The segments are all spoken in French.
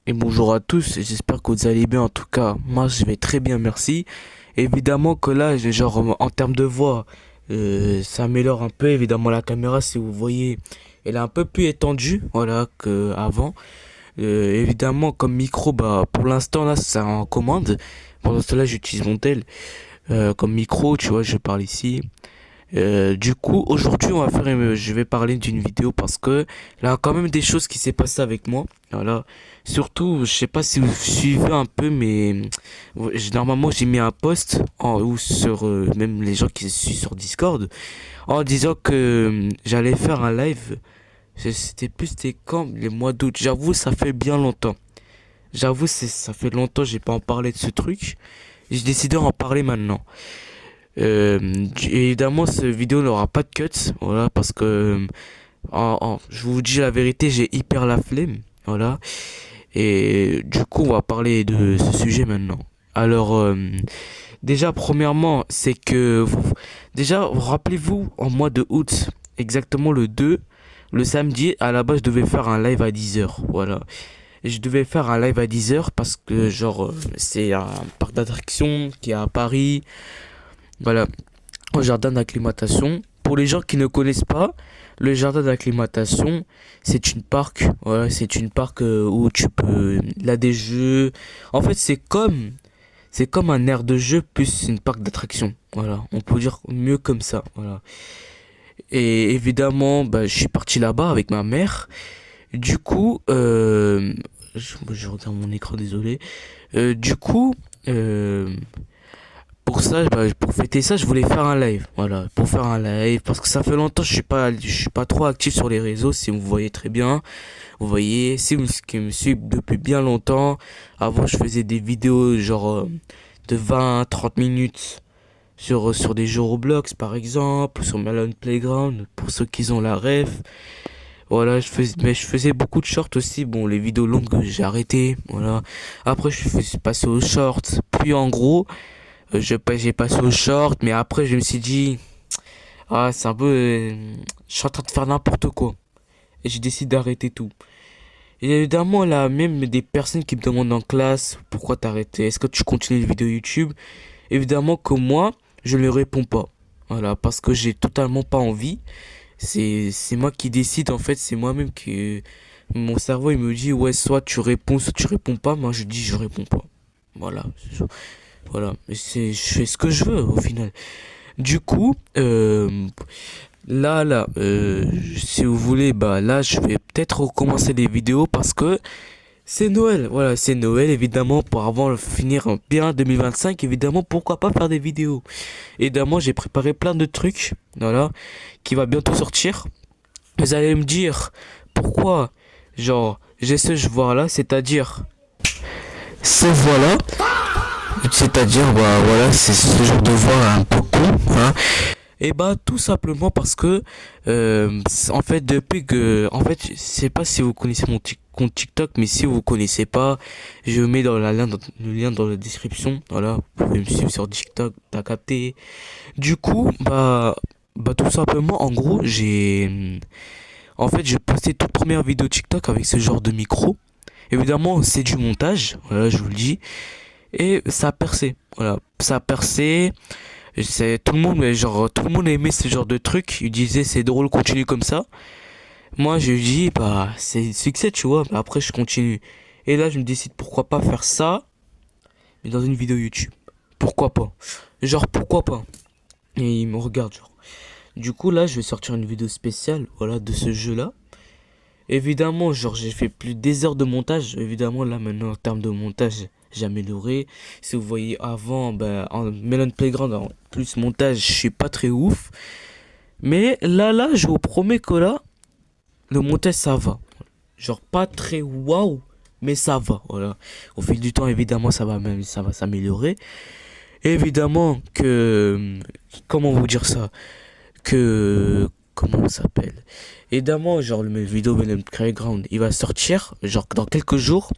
Et bonjour à tous, j'espère que vous allez bien. En tout cas, moi je vais très bien, merci. Évidemment que là, genre en termes de voix, ça améliore un peu. Évidemment, la caméra, si vous voyez, elle est un peu plus étendue, voilà, qu'avant. Évidemment, comme micro, bah pour l'instant là, c'est en commande. Pendant cela, j'utilise mon tel comme micro, tu vois, je parle ici. Du coup, aujourd'hui, je vais parler d'une vidéo parce que là, il y a quand même des choses qui s'est passé avec moi. Voilà. Surtout, je sais pas si vous suivez un peu, mais normalement, j'ai mis un post ou sur même les gens qui suivent sur Discord en disant que j'allais faire un live. C'était quand? Les mois d'août. J'avoue, ça fait bien longtemps. J'avoue, ça fait longtemps que j'ai pas en parlé de ce truc. J'ai décidé d'en parler maintenant. Évidemment, cette vidéo n'aura pas de cuts, voilà, parce que je vous dis la vérité, j'ai hyper la flemme, voilà. Et du coup, on va parler de ce sujet maintenant. Alors, déjà, premièrement, c'est que déjà, rappelez-vous, en mois de août, exactement le 2, le samedi, à la base, je devais faire un live à 10 heures, voilà. Et je devais faire un live à 10 heures parce que, genre, c'est un parc d'attractions qui est à Paris. Voilà, au jardin d'acclimatation. Pour les gens qui ne connaissent pas, le jardin d'acclimatation, c'est une parc. Voilà, c'est une parc où tu peux, là des jeux. En fait, c'est comme un aire de jeu plus une parc d'attraction. Voilà, on peut dire mieux comme ça. Voilà. Et évidemment, bah, je suis parti là-bas avec ma mère. Du coup, je regarde mon écran, désolé. Du coup, euh, pour ça, bah, pour fêter ça, je voulais faire un live. Voilà, pour faire un live parce que ça fait longtemps que je suis pas trop actif sur les réseaux. Si vous voyez très bien, vous voyez, si vous qui me suivez depuis bien longtemps, avant je faisais des vidéos genre de 20, 30 minutes sur des jeux Roblox par exemple, sur Melon Playground pour ceux qui ont la ref. Voilà, mais je faisais beaucoup de shorts aussi. Bon, les vidéos longues j'ai arrêté. Voilà. Après je suis passé aux shorts. Puis en gros. J'ai passé au short, mais après je me suis dit, ah, c'est un peu, je suis en train de faire n'importe quoi. Et j'ai décidé d'arrêter tout. Et évidemment, là, même des personnes qui me demandent en classe, pourquoi t'as arrêté? Est-ce que tu continues les vidéos YouTube? Évidemment que moi, je ne réponds pas. Voilà, parce que j'ai totalement pas envie. C'est moi qui décide, en fait, c'est moi-même qui, mon cerveau, il me dit, ouais, soit tu réponds pas. Moi, je dis, je réponds pas. Voilà. Voilà. Je fais ce que je veux, au final. Du coup, si vous voulez, bah là, je vais peut-être recommencer les vidéos parce que c'est Noël. Voilà, c'est Noël, évidemment, pour avant de finir bien 2025, évidemment, pourquoi pas faire des vidéos. Évidemment, j'ai préparé plein de trucs, voilà, qui va bientôt sortir. Vous allez me dire pourquoi, genre, j'ai ce voix-là, c'est-à-dire ce voix-là, c'est-à-dire, bah voilà, c'est ce genre de voix un peu con, hein. Et bah tout simplement parce que en fait je sais pas si vous connaissez mon compte TikTok, mais si vous connaissez pas, je mets dans le lien dans la description. Voilà, vous pouvez me suivre sur TikTok, t'as capté. Du coup, bah tout simplement, en gros, j'ai posté toute première vidéo TikTok avec ce genre de micro. Évidemment, c'est du montage, voilà, je vous le dis, et ça a percé. Voilà, ça a percé. C'est tout le monde, mais genre tout le monde aimait ce genre de truc. Il disait c'est drôle, continue comme ça. Moi je dis bah c'est succès, tu vois. Mais après je continue. Et là je me décide pourquoi pas faire ça, mais dans une vidéo YouTube. Pourquoi pas? Genre pourquoi pas? Et il me regarde genre. Du coup là je vais sortir une vidéo spéciale, voilà, de ce jeu-là. Évidemment, genre j'ai fait plus des heures de montage. Évidemment là maintenant en termes de montage, j'ai amélioré. Si vous voyez avant, ben en Melon Playground en plus montage, je suis pas très ouf. Mais là, je vous promets que là, le montage ça va. Genre pas très waouh, mais ça va. Voilà. Au fil du temps, évidemment, ça va s'améliorer. Évidemment que, comment vous dire ça, que, comment ça s'appelle? Évidemment, genre le vidéo Venom Playground, il va sortir, genre dans quelques jours.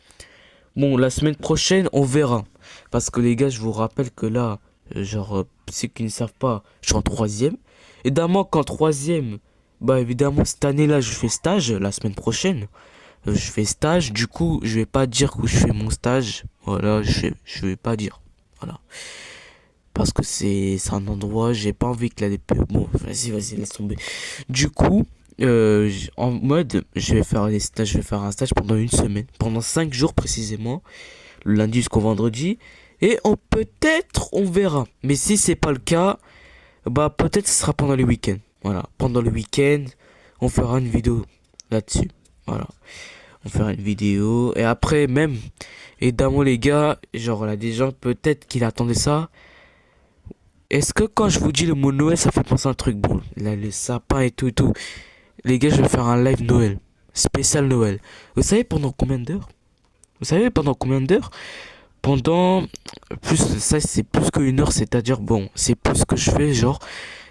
Bon, la semaine prochaine, on verra. Parce que les gars, je vous rappelle que là, ceux qui ne savent pas, je suis en troisième. Évidemment qu'en troisième, bah évidemment, cette année-là, je fais stage la semaine prochaine. je fais stage. Du coup, je vais pas dire où je fais mon stage. Voilà, je vais pas dire. Voilà. Parce que c'est un endroit, j'ai pas envie que la DP... Bon, vas-y, laisse tomber. Du coup, en mode, je vais faire les stages, je vais faire un stage pendant une semaine. Pendant 5 jours précisément. Le lundi jusqu'au vendredi. Et peut-être, on verra. Mais si c'est pas le cas, bah peut-être ce sera pendant le week-end. Voilà. Pendant le week-end, on fera une vidéo là-dessus. Voilà. On fera une vidéo. Et après, même, évidemment, les gars, genre là, des gens peut-être qu'ils attendaient ça. Est-ce que quand je vous dis le mot Noël, ça fait penser à un truc bon? Là, le sapin et tout et tout. Les gars, je vais faire un live Noël. Spécial Noël. Vous savez pendant combien d'heures? Vous savez pendant combien d'heures? Pendant plus, ça c'est plus que une heure, c'est-à-dire bon, c'est plus ce que je fais, genre,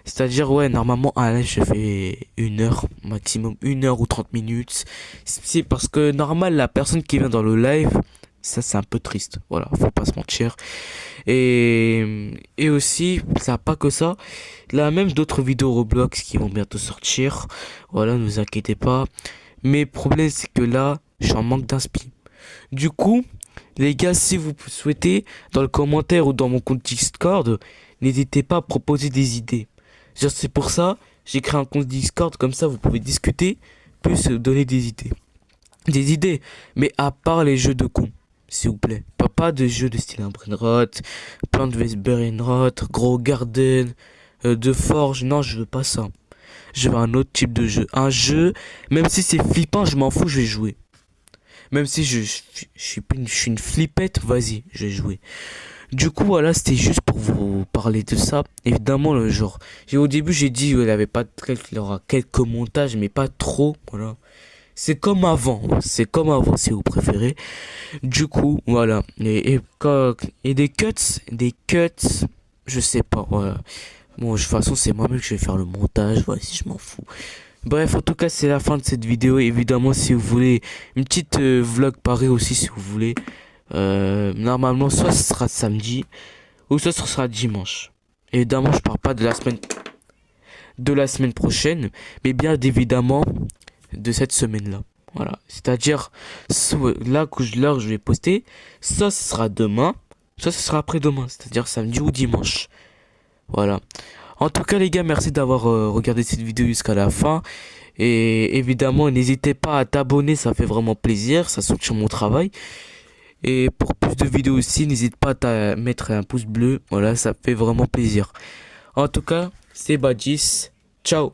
c'est-à-dire ouais, normalement un live je fais une heure, maximum une heure ou 30 minutes. C'est parce que normal, la personne qui vient dans le live, ça c'est un peu triste, voilà, faut pas se mentir. Et aussi, ça a pas que ça, là même d'autres vidéos Roblox qui vont bientôt sortir, voilà, ne vous inquiétez pas. Mais le problème c'est que là, je suis en manque d'inspi. Du coup, les gars, si vous souhaitez, dans le commentaire ou dans mon compte Discord, n'hésitez pas à proposer des idées. Genre, c'est pour ça, j'ai créé un compte Discord, comme ça vous pouvez discuter, plus donner des idées. Des idées, mais à part les jeux de con, s'il vous plaît. Pas de jeux de style un Brainrot, Plant vs Brainrot, Gros Garden, de Forge, non, je veux pas ça. Je veux un autre type de jeu. Un jeu, même si c'est flippant, je m'en fous, je vais jouer. Même si je suis une flippette, vas-y, je vais jouer. Du coup, voilà, c'était juste pour vous parler de ça. Évidemment, le genre, au début, j'ai dit qu'il avait pas il aura quelques montages, mais pas trop, voilà. C'est comme avant, si vous préférez. Du coup, voilà. Et des cuts, je sais pas, voilà. Bon, de toute façon, c'est moi-même que je vais faire le montage, voilà, si je m'en fous. Bref, en tout cas, c'est la fin de cette vidéo. Évidemment, si vous voulez une petite vlog pareil aussi, si vous voulez. Normalement, soit ce sera samedi, ou soit ce sera dimanche. Évidemment, je parle pas de la semaine prochaine, mais bien évidemment de cette semaine-là. Voilà. C'est-à-dire, l'heure que je vais poster, soit ce sera demain, soit ce sera après-demain. C'est-à-dire samedi ou dimanche. Voilà. En tout cas les gars, merci d'avoir regardé cette vidéo jusqu'à la fin. Et évidemment, n'hésitez pas à t'abonner, ça fait vraiment plaisir, ça soutient mon travail. Et pour plus de vidéos aussi, n'hésite pas à mettre un pouce bleu, voilà, ça fait vraiment plaisir. En tout cas, c'est Badis, ciao.